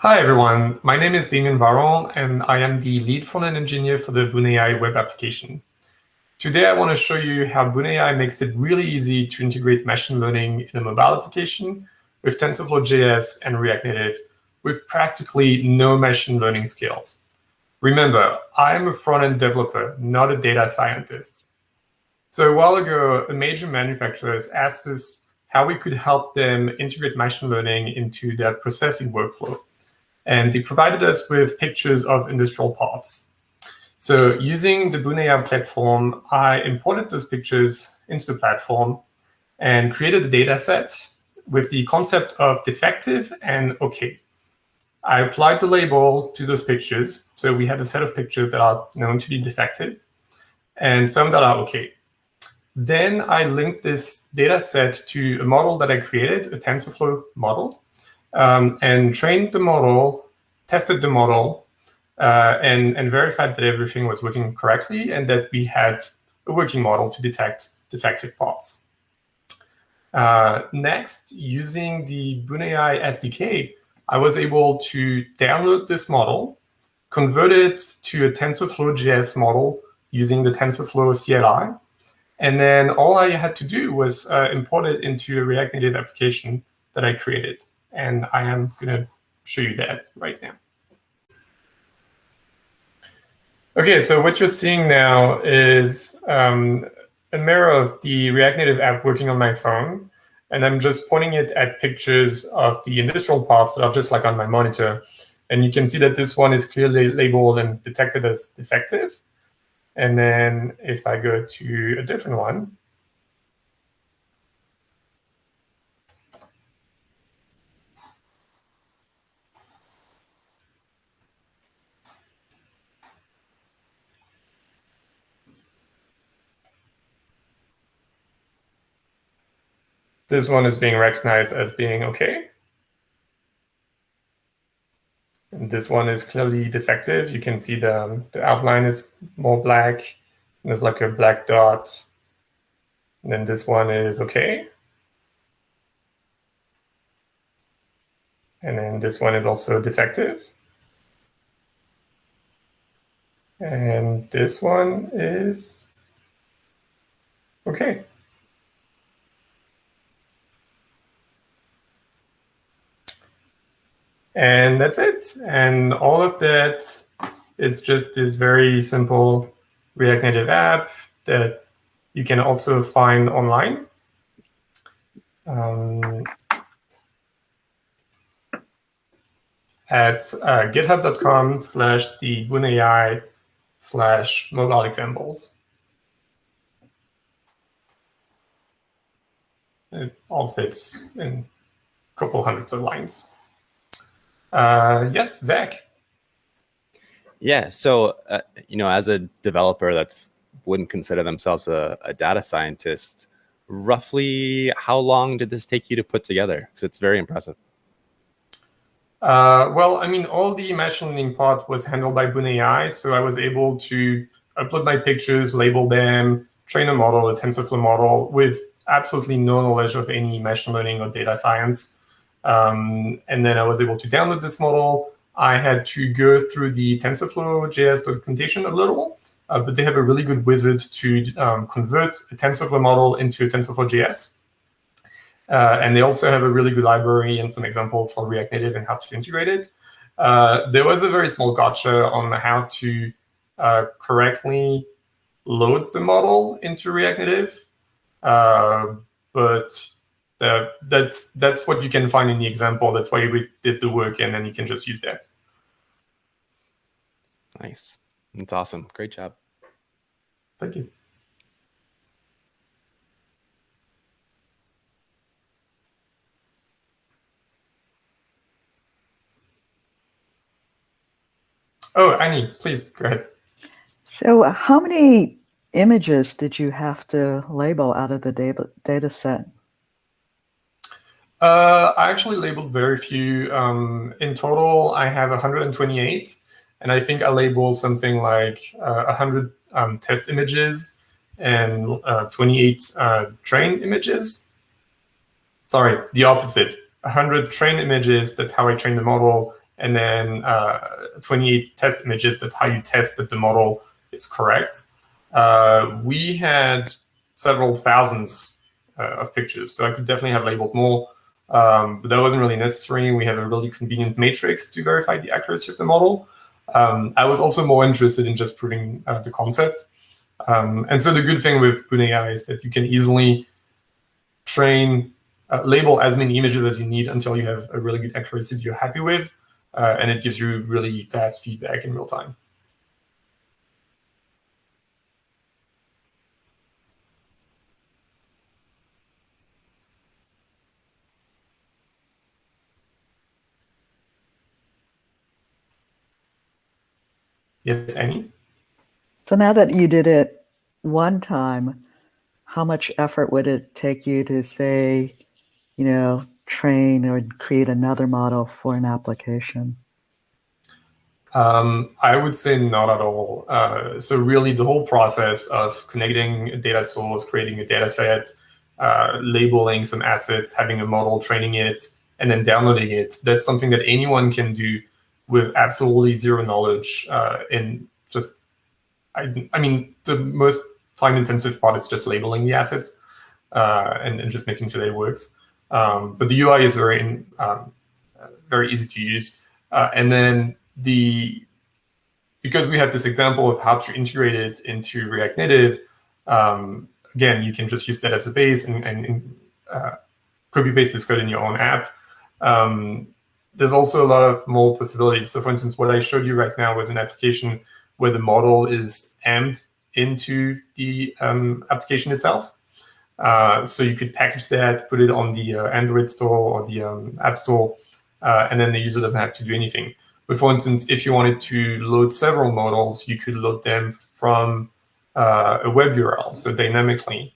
Hi, everyone. My name is Damien Varon, and I am the lead front-end engineer for the Boon AI web application. Today, I want to show you how Boon AI makes it really easy to integrate machine learning in a mobile application with TensorFlow.js and React Native with practically no machine learning skills. Remember, I am a front-end developer, not a data scientist. So a while ago, a major manufacturer asked us how we could help them integrate machine learning into their processing workflow. And they provided us with pictures of industrial parts. So using the Boon AI platform, I imported those pictures into the platform and created a data set with the concept of defective and OK. I applied the label to those pictures. So we have a set of pictures that are known to be defective and some that are OK. Then I linked this data set to a model that I created, a TensorFlow model, and trained the model, tested the model, and verified that everything was working correctly and that we had a working model to detect defective parts. Next, using the Boon AI SDK, I was able to download this model, convert it to a TensorFlow.js model using the TensorFlow CLI, and then all I had to do was import it into a React Native application that I created. And I am going to show you that right now. OK, so what you're seeing now is a mirror of the React Native app working on my phone. And I'm just pointing it at pictures of the industrial parts that are just like on my monitor. And you can see that this one is clearly labeled and detected as defective. And then if I go to a different one, this one is being recognized as being OK. And this one is clearly defective. You can see the outline is more black. And there's like a black dot. And then this one is OK. And then this one is also defective. And this one is OK. And that's it. And all of that is just this very simple React Native app that you can also find online. At github.com/theboonai/mobile examples. It all fits in a couple hundreds of lines. Yes, Zach. Yeah, so as a developer that wouldn't consider themselves a data scientist, roughly how long did this take you to put together? Because it's very impressive. Well, I mean, all the machine learning part was handled by Boon AI, so I was able to upload my pictures, label them, train a model, a TensorFlow model, with absolutely no knowledge of any machine learning or data science. And then I was able to download this model. I had to go through the TensorFlow.js documentation a little, but they have a really good wizard to convert a TensorFlow model into a TensorFlow.js. And they also have a really good library and some examples for React Native and how to integrate it. There was a very small gotcha on how to correctly load the model into React Native. But that's what you can find in the example. That's why we did the work, and then you can just use that. Nice. That's awesome. Great job. Thank you. Oh, Annie, please go ahead. So how many images did you have to label out of the data set? I actually labeled very few. In total, I have 128. And I think I labeled something like 100 test images and 28 train images. Sorry, the opposite. 100 train images, that's how I trained the model, and then 28 test images. That's how you test that the model is correct. We had several thousands of pictures, so I could definitely have labeled more, but that wasn't really necessary. We have a really convenient matrix to verify the accuracy of the model. I was also more interested in just proving the concept. And so the good thing with BoonAI is that you can easily train, label as many images as you need until you have a really good accuracy that you're happy with, and it gives you really fast feedback in real time. Yes, Annie? So now that you did it one time, how much effort would it take you to, say, train or create another model for an application? I would say not at all. So really the whole process of connecting a data source, creating a data set, labeling some assets, having a model, training it, and then downloading it, that's something that anyone can do with absolutely zero knowledge. In just, I mean, the most time-intensive part is just labeling the assets and just making sure that it works. But the UI is very easy to use. And then because we have this example of how to integrate it into React Native, again, you can just use that as a base and copy-paste this code in your own app. There's also a lot of more possibilities. So for instance, what I showed you right now was an application where the model is amped into the application itself. So you could package that, put it on the Android store or the App Store, and then the user doesn't have to do anything. But for instance, if you wanted to load several models, you could load them from a web URL, so dynamically.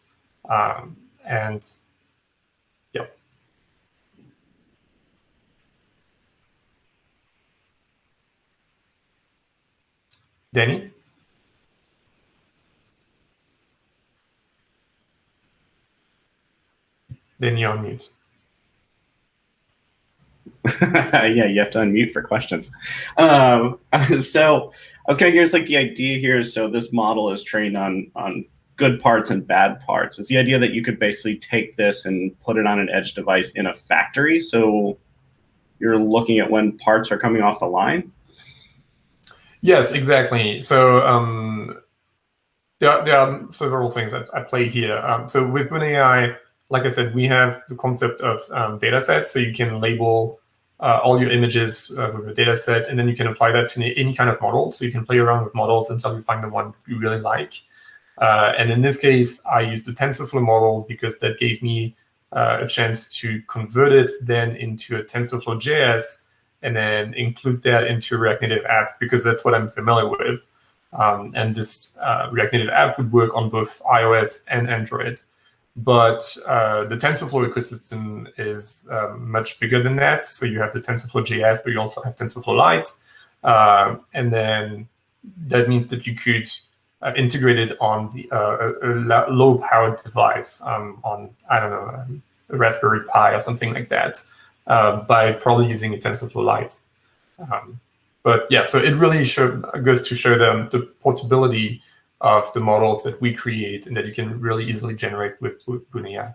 And yeah. Danny? Then you're on mute. Yeah, you have to unmute for questions. So I was kind of curious, like the idea here is, so this model is trained on good parts and bad parts. Is the idea that you could basically take this and put it on an edge device in a factory, so you're looking at when parts are coming off the line? Yes, exactly. So there are several things at play here. So with BoonAI, like I said, we have the concept of data sets, so you can label all your images with a data set, and then you can apply that to any kind of model. So you can play around with models until you find the one you really like. And in this case, I used the TensorFlow model because that gave me a chance to convert it then into a TensorFlow JS, and then include that into a React Native app, because that's what I'm familiar with. And this React Native app would work on both iOS and Android. But the TensorFlow ecosystem is much bigger than that. So you have the TensorFlow JS, but you also have TensorFlow Lite. And then that means that you could integrate it on a low-powered device on, I don't know, a Raspberry Pi or something like that, by probably using a TensorFlow Lite. But yeah, so it really goes to show them the portability of the models that we create and that you can really easily generate with BoonAI.